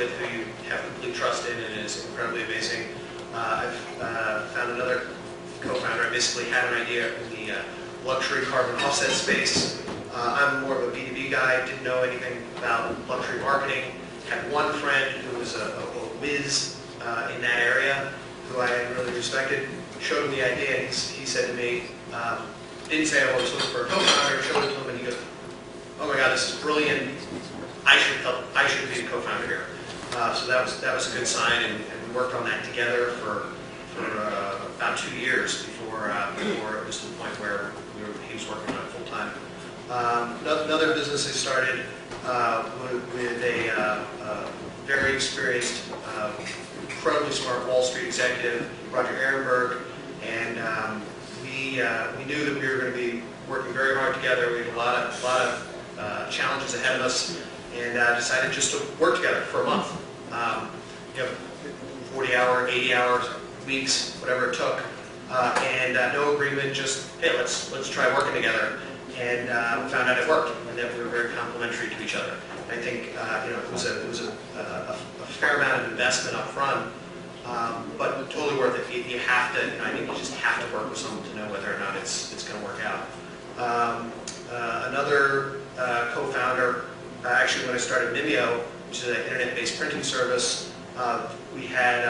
with, who you have complete trust in, and is incredibly amazing. I've found another co-founder. I basically had an idea in the luxury carbon offset space. I'm more of a B2B guy, didn't know anything about luxury marketing. Had one friend who was a whiz in that area, who I really respected, showed him the idea, and he said to me, didn't say I was looking for a co-founder, showed it to him, and he goes, oh my God, this is brilliant. I should be a co-founder here. So that was a good sign, and we worked on that together for about 2 years before it was to the point where he was working on it full time. Another business I started with a very experienced, incredibly smart Wall Street executive, Roger Ehrenberg, and we knew that we were going to be working very hard together. We had a lot of challenges ahead of us, and decided just to work together for a month. 40-hour, 80-hour weeks, whatever it took, and no agreement. Just hey, let's try working together, and we found out it worked, and that we were very complementary to each other. I think it was a fair amount of investment up front, but totally worth it. You have to, I think you just have to work with someone to know whether or not it's going to work out. Another co-founder, actually when I started Mimeo, which is an internet-based printing service, we had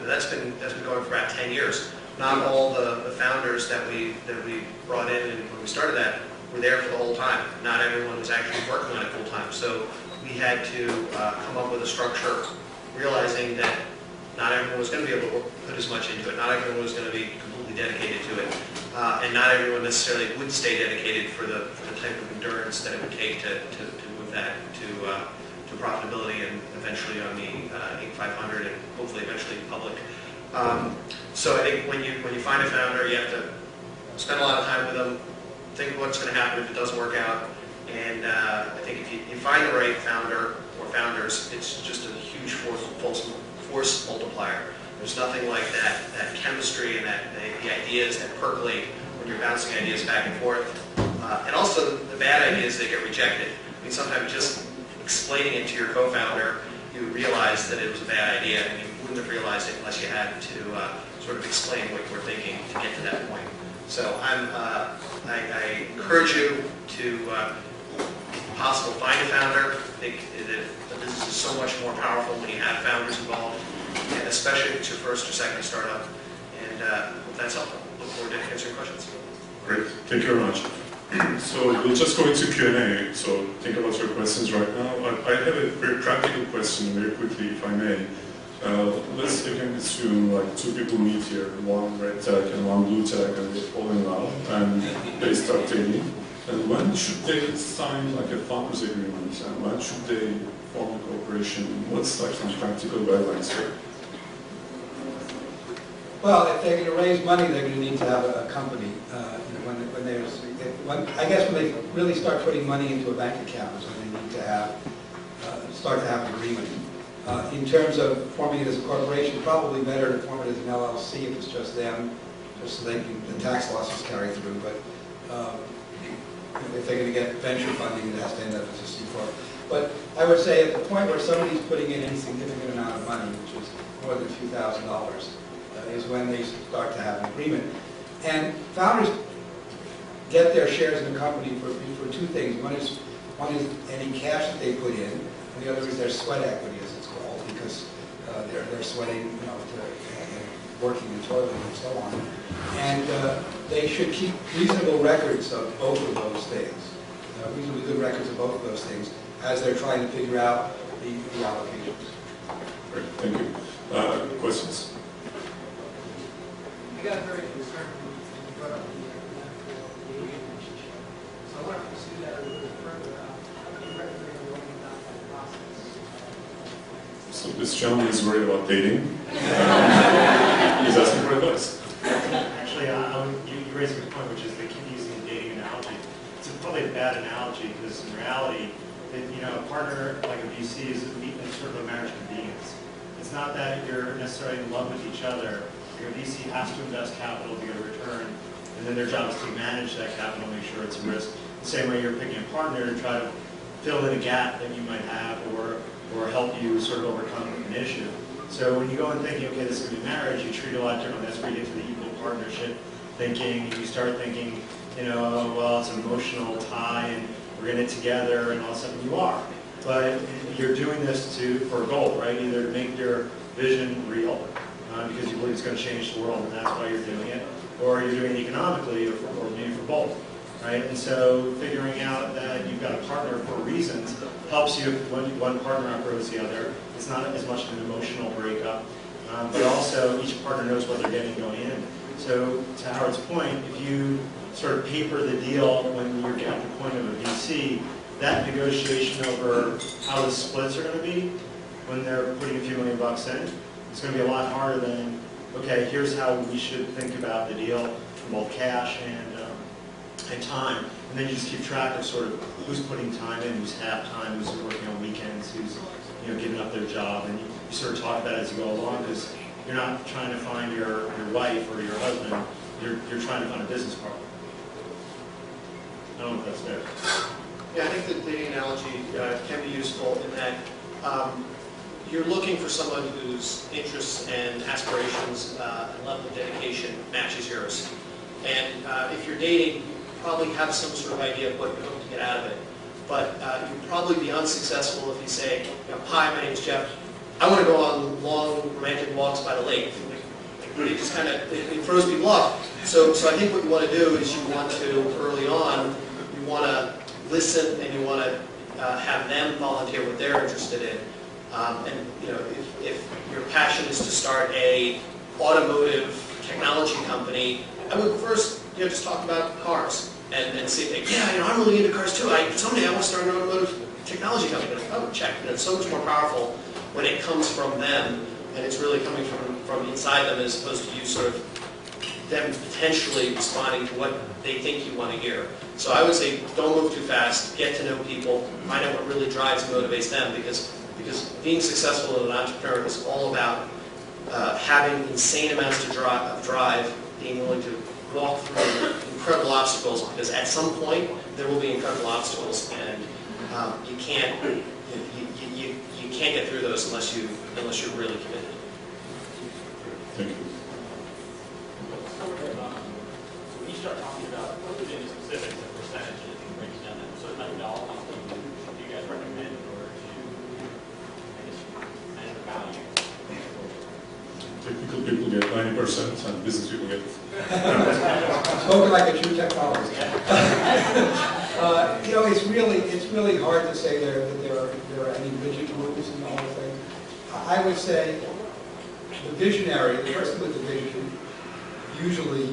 that's been going for about 10 years. Not all the founders that we brought in and when we started that were there for the whole time. Not everyone was actually working on it full time. So we had to come up with a structure, realizing that not everyone was going to be able to put as much into it. Not everyone was going to be completely dedicated to it, and not everyone necessarily would stay dedicated for the type of endurance that it would take to move that to profitability and eventually on the Inc. 500 and hopefully eventually public. So I think when you find a founder, you have to spend a lot of time with them, think of what's going to happen if it doesn't work out, and I think if you find the right founder or founders, it's just a huge force multiplier. There's nothing like that chemistry and the ideas that percolate when you're bouncing ideas back and forth. And also the bad ideas that get rejected. I mean, sometimes just explaining it to your co-founder, you realize that it was a bad idea, and you wouldn't have realized it unless you had to sort of explain what you were thinking to get to that point. So I encourage you to, if possible, find a founder. I think that the business is so much more powerful when you have founders involved, and especially if it's your first or second startup. And hope that's helpful. Look forward to answering questions. Great. Thank you very much. So we'll just go into Q&A, so think about your questions right now. I have a very practical question, very quickly, if I may. Let's assume like two people meet here, one red tag and one blue tag, and they fall in love, and they start dating. And when should they sign like a founders agreement, and when should they form a corporation? What's like some practical guidelines here? Well, if they're going to raise money, they're going to need to have a company. I guess when they really start putting money into a bank account is when they need to have start to have an agreement. In terms of forming it as a corporation, probably better to form it as an LLC if it's just them, just so the tax losses carry through. But if they're going to get venture funding, it has to end up as a C Corp. But I would say at the point where somebody's putting in any significant amount of money, which is more than a few $1,000s, is when they start to have an agreement. And founders get their shares in the company for two things. One is any cash that they put in, and the other is their sweat equity, as it's called, because they're sweating, working and toiling and so on. And they should keep reasonable records of both of those things, reasonably good records of both of those things, as they're trying to figure out the allocations. Great, thank you. Questions? I got very concerned when you brought up the relationship. So I want to pursue that a little bit further. How do you recommend going about that process? So this gentleman is worried about dating. He's asking for advice. Actually, you raised a good point, which is they keep using the dating analogy. It's probably a bad analogy because in reality, a partner like a VC is sort of a marriage convenience. It's not that you're necessarily in love with each other. Your VC has to invest capital to get a return, and then their job is to manage that capital, make sure it's a risk. The same way you're picking a partner to try to fill in a gap that you might have, or or help you sort of overcome an issue. So when you go in thinking, okay, this is going to be marriage, you treat it a lot differently. That's where you get to the equal partnership thinking. You start thinking, well, it's an emotional tie, and we're in it together, and all of a sudden you are. But you're doing this for a goal, right? Either to make your vision real, because you believe it's going to change the world, and that's why you're doing it, or you're doing it economically, or maybe for both, right? And so figuring out that you've got a partner for reasons helps you if one partner outgrows the other. It's not as much of an emotional breakup, but also each partner knows what they're getting going in. So to Howard's point, if you sort of paper the deal when you're at the point of a VC, that negotiation over how the splits are going to be when they're putting a few $1 million in, it's going to be a lot harder than, okay, here's how we should think about the deal for both cash and time. And then you just keep track of sort of who's putting time in, who's half time, who's working on weekends, who's giving up their job, and you sort of talk about it as you go along, because you're not trying to find your wife or your husband, you're trying to find a business partner. I don't know if that's fair. Yeah, I think the dating analogy can be useful in that you're looking for someone whose interests and aspirations and level of dedication matches yours. And if you're dating, you probably have some sort of idea of what you hope to get out of it. But you'd probably be unsuccessful if you say, hi, my name is Jeff. I want to go on long romantic walks by the lake. It just kind of it throws people off. So I think what you want to do is you want to, early on, you want to listen, and you want to have them volunteer what they're interested in. And if your passion is to start a automotive technology company, I would first just talk about cars and see if they, I'm really into cars too. Someday I want to start an automotive technology company. Oh, check. It's so much more powerful when it comes from them, and it's really coming from inside them, as opposed to you sort of them potentially responding to what they think you want to hear. So I would say don't move too fast, get to know people, find out what really drives and motivates them, because being successful as an entrepreneur is all about having insane amounts of drive, being willing to walk through incredible obstacles, because at some point there will be incredible obstacles, and you can't get through those unless you're really committed. Thank you. When you start talking about any specifics and percentages and breaking down that certain amount of dollars, do you guys recommend in order to, measure value? Technical people get 90% and business people get Spoken like a true technologist. It's really hard to say that there are any rigid rules in the whole thing. I would say the visionary, the person with the vision, usually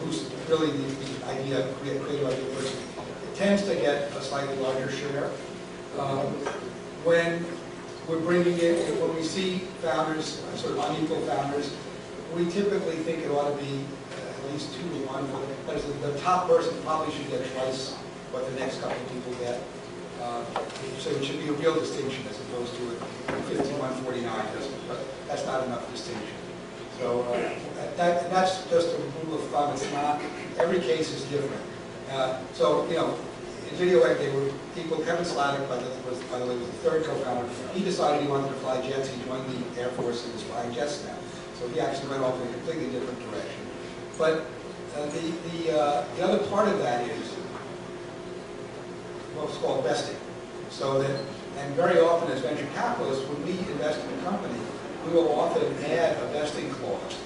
who's really the idea, creative idea person, tends to get a slightly larger share. When we're bringing in, when we see founders, sort of unequal founders, we typically think it ought to be at least 2 to 1. But the top person probably should get twice what the next couple of people get. So it should be a real distinction as opposed to a 51-49. That's not enough distinction. So that's just a rule of thumb. It's not, every case is different. In Video Egg, they were equal. Kevin Sladek, by the way, was the third co-founder. He decided he wanted to fly jets. He joined the Air Force and is flying jets now. So he actually went off in a completely different direction. But the other part of that is what's called vesting. So that, and very often as venture capitalists, when we invest in a company, we will often add a vesting clause.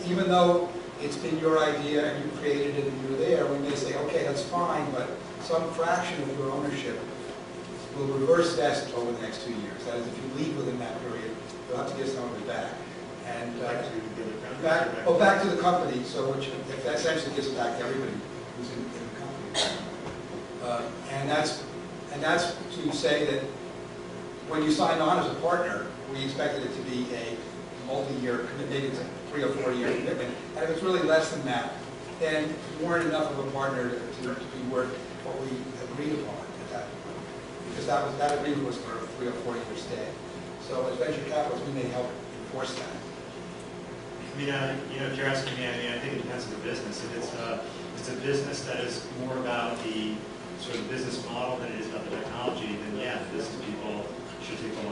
Even though it's been your idea and you created it and you're there, we may say, okay, that's fine, but some fraction of your ownership will reverse vest over the next 2 years. That is, if you leave within that period, you'll have to give some of it back. And back to the company, so which that essentially gives it back to everybody who's in the company. And that's to say that when you sign on as a partner, we expected it to be a multi-year commitment, maybe it's a 3 or 4 year commitment. And if it's really less than that, then you weren't enough of a partner to be worth what we agreed upon at that point. Because that agreement was for a 3 or 4 year stay. So as venture capitalists, we may help enforce that. I mean, if you're asking me, I think it depends on the business. If it's a business that is more about the sort of business model than it is about the technology, then yeah, the business people should take a